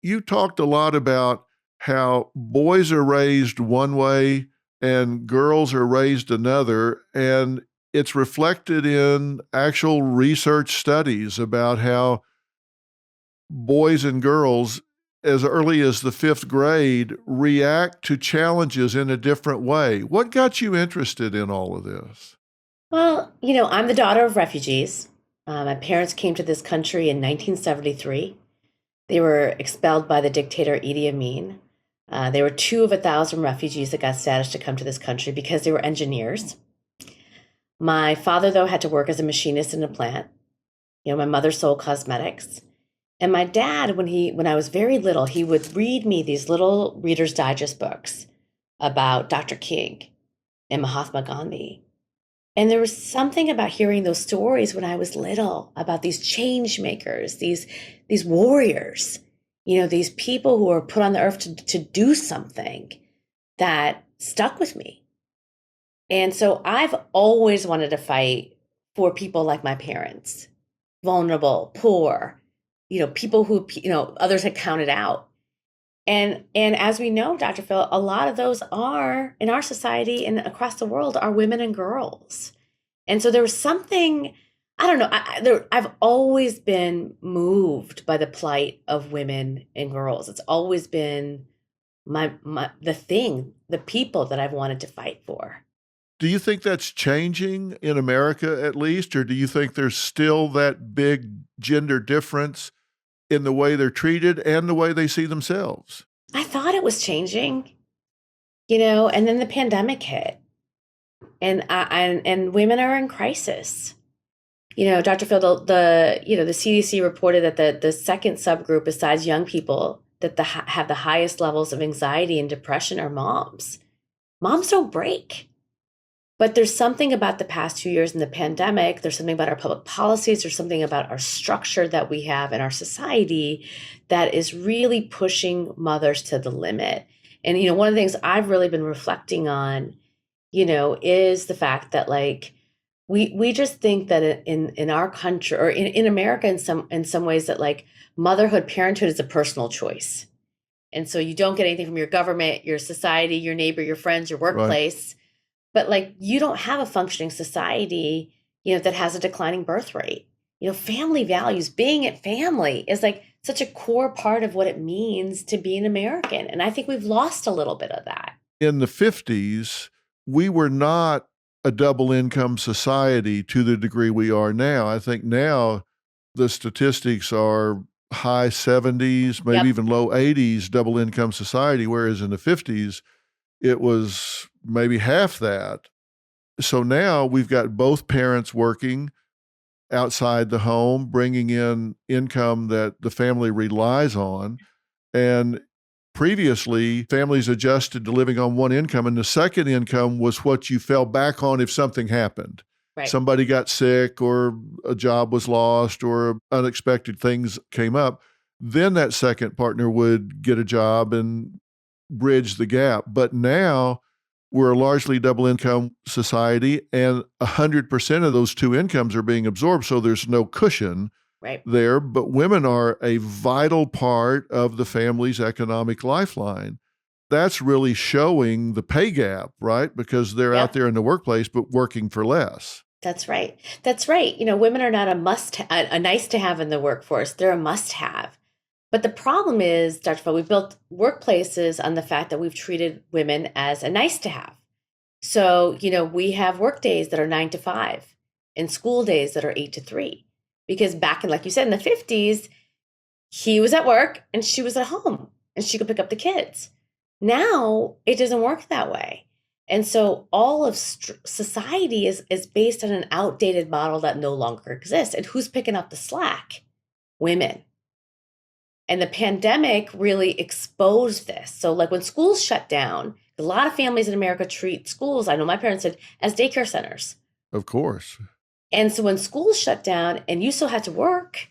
You talked a lot about how boys are raised one way and girls are raised another. And it's reflected in actual research studies about how boys and girls, as early as the fifth grade, react to challenges in a different way. What got you interested in all of this? Well, I'm the daughter of refugees. My parents came to this country in 1973. They were expelled by the dictator Idi Amin. They were two of 1,000 refugees that got status to come to this country because they were engineers. My father, though, had to work as a machinist in a plant. My mother sold cosmetics. And my dad, when I was very little, he would read me these little Reader's Digest books about Dr. King and Mahatma Gandhi. And there was something about hearing those stories when I was little about these change makers, these warriors, these people who were put on the earth to do something that stuck with me. And so I've always wanted to fight for people like my parents, vulnerable, poor, people who, others had counted out. And as we know, Dr. Phil, a lot of those are in our society and across the world are women and girls. And so there was something, I don't know, I've always been moved by the plight of women and girls. It's always been the people that I've wanted to fight for. Do you think that's changing in America at least, or do you think there's still that big gender difference in the way they're treated and the way they see themselves? I thought it was changing, and then the pandemic hit, and women are in crisis. Dr. Phil, the CDC reported that the second subgroup besides young people that have the highest levels of anxiety and depression are moms. Moms don't break. But there's something about the past 2 years in the pandemic. There's something about our public policies. There's something about our structure that we have in our society that is really pushing mothers to the limit. And, one of the things I've really been reflecting on, is the fact that like, we just think that in our country or in America in some ways that like motherhood, parenthood is a personal choice. And so you don't get anything from your government, your society, your neighbor, your friends, your Right. workplace. But like you don't have a functioning society, that has a declining birth rate. Family values, being at family is like such a core part of what it means to be an American. And I think we've lost a little bit of that. In the 50s, we were not a double income society to the degree we are now. I think now the statistics are high 70s, maybe Yep. even low 80s double income society, whereas in the 50s, it was maybe half that. So now we've got both parents working outside the home, bringing in income that the family relies on. And previously, families adjusted to living on one income, and the second income was what you fell back on if something happened. Right. Somebody got sick, or a job was lost, or unexpected things came up. Then that second partner would get a job and bridge the gap. But now we're a largely double income society, and 100% of those two incomes are being absorbed. So there's no cushion Right. there. But women are a vital part of the family's economic lifeline. That's really showing the pay gap, right? Because they're out Yep. there in the workplace, but working for less. That's right. That's right. Women are not a nice to have in the workforce. They're a must have. But the problem is, Dr. Phil, we built workplaces on the fact that we've treated women as a nice to have. So, we have work days that are 9 to 5 and school days that are 8 to 3. Because back in, like you said, in the 50s, he was at work and she was at home and she could pick up the kids. Now it doesn't work that way. And so all of society is based on an outdated model that no longer exists. And who's picking up the slack? Women. And the pandemic really exposed this. So like when schools shut down, a lot of families in America treat schools, I know my parents did, as daycare centers. Of course. And so when schools shut down and you still had to work,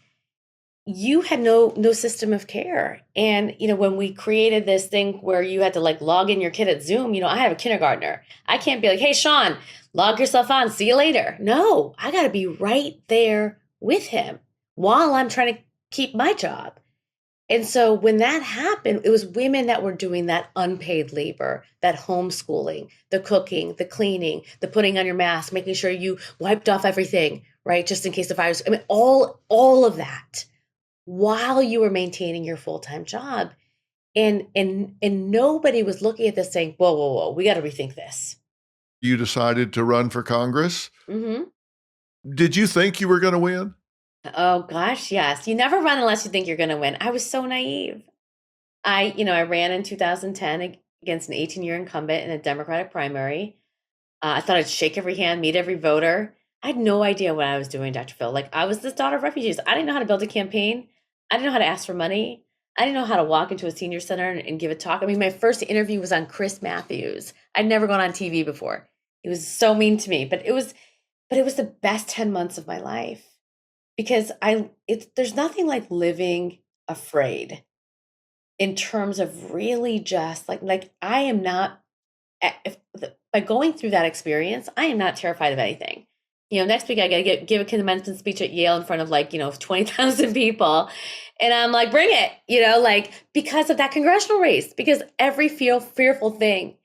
you had no system of care. And when we created this thing where you had to like log in your kid at Zoom, I have a kindergartner. I can't be like, hey Sean, log yourself on, see you later. No, I got to be right there with him while I'm trying to keep my job. And so when that happened, it was women that were doing that unpaid labor, that homeschooling, the cooking, the cleaning, the putting on your mask, making sure you wiped off everything, right? Just in case the virus, I mean, all of that while you were maintaining your full-time job. And nobody was looking at this saying, whoa, whoa, whoa, we got to rethink this. You decided to run for Congress. Mm-hmm. Did you think you were going to win? Oh gosh, yes. You never run unless you think you're going to win. I was so naive. I ran in 2010 against an 18-year incumbent in a Democratic primary. I thought I'd shake every hand, meet every voter. I had no idea what I was doing, Dr. Phil. Like, I was this daughter of refugees. I didn't know how to build a campaign. I didn't know how to ask for money. I didn't know how to walk into a senior center and give a talk. I mean, my first interview was on Chris Matthews. I'd never gone on TV before. He was so mean to me, but it was the best 10 months of my life because there's nothing like living afraid in terms of really just like I am not by going through that experience, I am not terrified of anything. Next week I got to give a commencement speech at Yale in front of 20,000 people. And I'm like, bring it, like because of that congressional race, because every fearful thing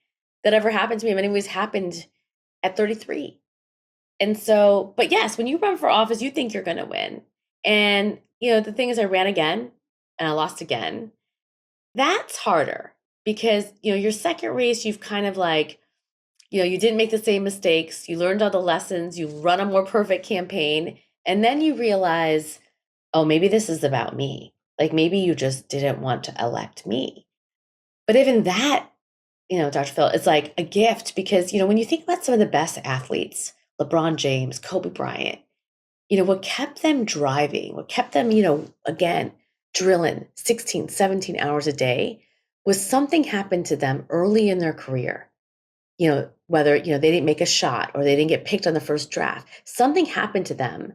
that ever happened to me in many ways happened at 33. And so, but yes, when you run for office, you think you're going to win. And, the thing is I ran again and I lost again. That's harder because, your second race, you've kind of like, you didn't make the same mistakes. You learned all the lessons. You run a more perfect campaign. And then you realize, oh, maybe this is about me. Like maybe you just didn't want to elect me. But even that, Dr. Phil, it's like a gift because, when you think about some of the best athletes, LeBron James, Kobe Bryant, what kept them driving, what kept them, again, drilling 16, 17 hours a day was something happened to them early in their career. Whether, they didn't make a shot or they didn't get picked on the first draft, something happened to them.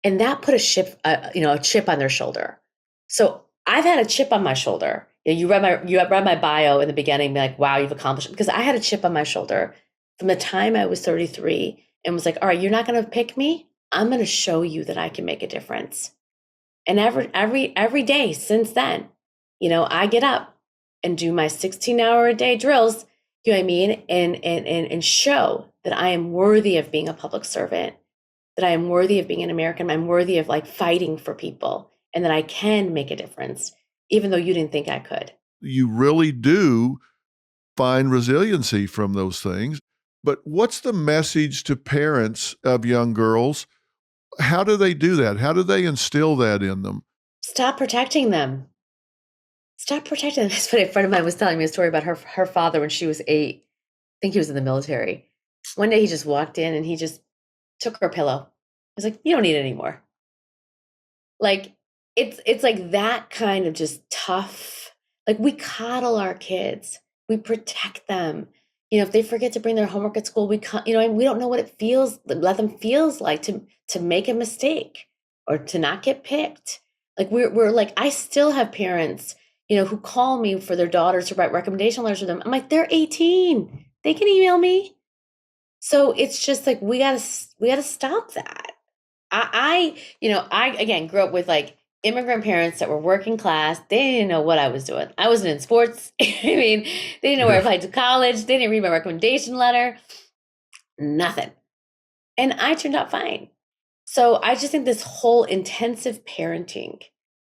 And that put a chip on their shoulder. So I've had a chip on my shoulder. You read my bio in the beginning, be like, wow, you've accomplished it. Because I had a chip on my shoulder from the time I was 33 and was like, all right, you're not going to pick me. I'm going to show you that I can make a difference. And every day since then, I get up and do my 16-hour a day drills, you know what I mean? And show that I am worthy of being a public servant, that I am worthy of being an American. I'm worthy of like fighting for people and that I can make a difference, even though you didn't think I could. You really do find resiliency from those things. But what's the message to parents of young girls? How do they do that? How do they instill that in them? Stop protecting them. Stop protecting them. That's what a friend of mine was telling me a story about her father when she was 8. I think he was in the military. One day he just walked in and he just took her pillow. He was like, you don't need it anymore. Like, it's like that kind of just tough. Like we coddle our kids. We protect them. If they forget to bring their homework at school, we don't know what it feels, let them feels like to make a mistake or to not get picked. Like we're like, I still have parents, who call me for their daughters to write recommendation letters for them. I'm like, they're 18. They can email me. So it's just like, we gotta stop that. I again grew up with like immigrant parents that were working class. They didn't know what I was doing. I wasn't in sports. I mean, they didn't know where I applied to college. They didn't read my recommendation letter. Nothing. And I turned out fine. So I just think this whole intensive parenting,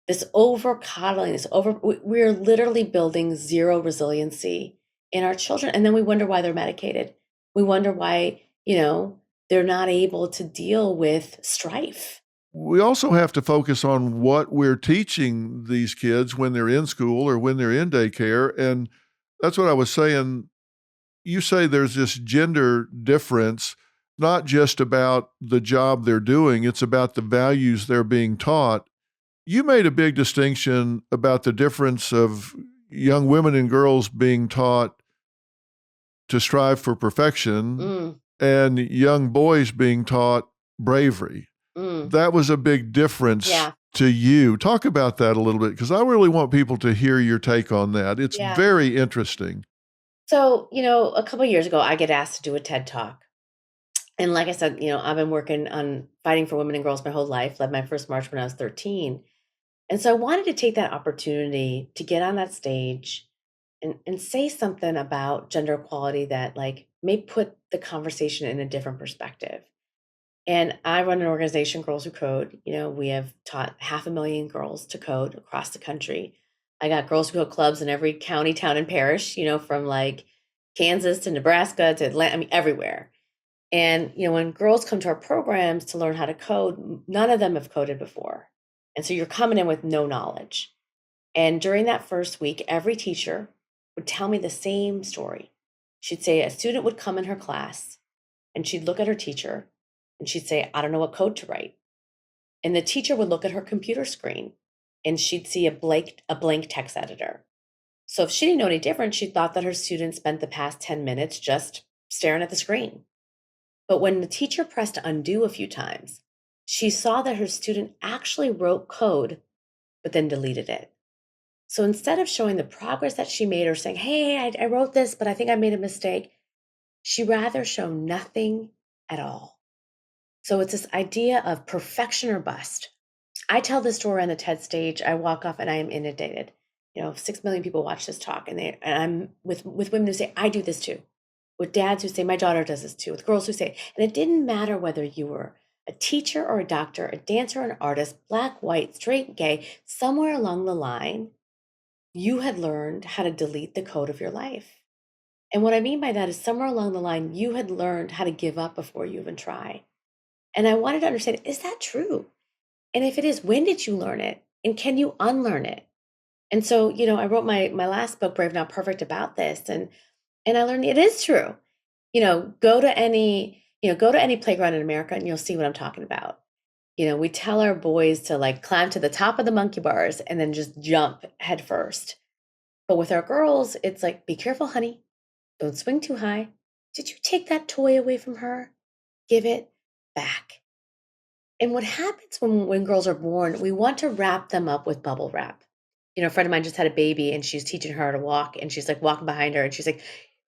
this over coddling, we're literally building zero resiliency in our children. And then we wonder why they're medicated. We wonder why, they're not able to deal with strife. We also have to focus on what we're teaching these kids when they're in school or when they're in daycare. And that's what I was saying. You say there's this gender difference, not just about the job they're doing, it's about the values they're being taught. You made a big distinction about the difference of young women and girls being taught to strive for perfection and young boys being taught bravery. That was a big difference to you. Talk about that a little bit, because I really want people to hear your take on that. It's very interesting. So, a couple of years ago, I get asked to do a TED Talk. And like I said, I've been working on fighting for women and girls my whole life, led my first march when I was 13. And so I wanted to take that opportunity to get on that stage and say something about gender equality that like may put the conversation in a different perspective. And I run an organization, Girls Who Code. We have taught 500,000 girls to code across the country. I got Girls Who Code clubs in every county, town, and parish, from like Kansas to Nebraska to Atlanta, I mean, everywhere. And, when girls come to our programs to learn how to code, none of them have coded before. And so you're coming in with no knowledge. And during that first week, every teacher would tell me the same story. She'd say a student would come in her class and she'd look at her teacher and she'd say, I don't know what code to write. And the teacher would look at her computer screen and she'd see a blank text editor. So if she didn't know any different, she thought that her student spent the past 10 minutes just staring at the screen. But when the teacher pressed undo a few times, she saw that her student actually wrote code, but then deleted it. So instead of showing the progress that she made or saying, hey, I wrote this, but I think I made a mistake, she rather showed nothing at all. So it's this idea of perfection or bust. I tell this story on the TED stage. I walk off and I am inundated. 6 million people watch this talk, and I'm with women who say, I do this too. With dads who say, my daughter does this too. With girls who say, and it didn't matter whether you were a teacher or a doctor, a dancer or an artist, black, white, straight, gay, somewhere along the line, you had learned how to delete the code of your life. And what I mean by that is somewhere along the line, you had learned how to give up before you even try. And I wanted to understand, is that true? And if it is, when did you learn it? And can you unlearn it? And so, I wrote my last book, Brave Not Perfect, about this. And I learned it is true. Go to any playground in America and you'll see what I'm talking about. We tell our boys to like climb to the top of the monkey bars and then just jump head first. But with our girls, it's like, be careful, honey. Don't swing too high. Did you take that toy away from her? Give it back. And what happens when girls are born, we want to wrap them up with bubble wrap. A friend of mine just had a baby and she's teaching her to walk and she's like walking behind her and she's like,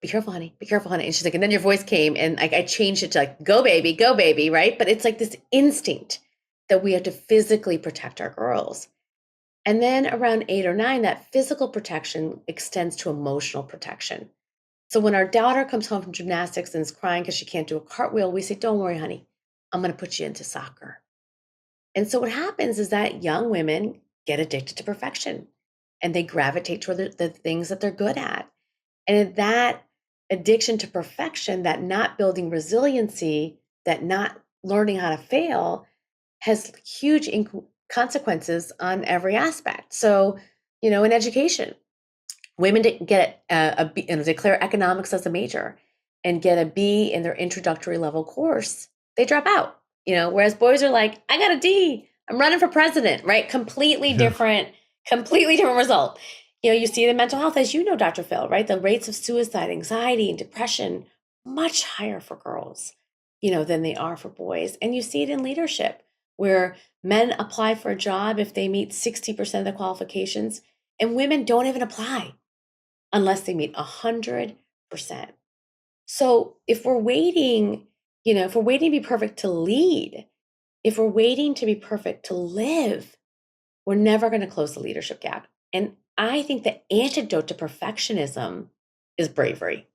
be careful, honey, be careful, honey. And she's like, and then your voice came and like I changed it to like, go baby, right? But it's like this instinct that we have to physically protect our girls. And then around 8 or 9, that physical protection extends to emotional protection. So when our daughter comes home from gymnastics and is crying because she can't do a cartwheel, we say, don't worry, honey, I'm going to put you into soccer. And so what happens is that young women get addicted to perfection and they gravitate toward the things that they're good at. And that addiction to perfection, that not building resiliency, that not learning how to fail has huge consequences on every aspect. So, in education, women didn't get a B, declare economics as a major and get a B in their introductory level course, they drop out. Whereas boys are like, I got a D, I'm running for president, right? Completely different result. You see the mental health, as you know, Dr. Phil, right? The rates of suicide, anxiety, and depression much higher for girls, than they are for boys. And you see it in leadership, where men apply for a job if they meet 60% of the qualifications, and women don't even apply unless they meet 100%. So if we're waiting, if we're waiting to be perfect to lead, if we're waiting to be perfect to live, we're never going to close the leadership gap. And I think the antidote to perfectionism is bravery.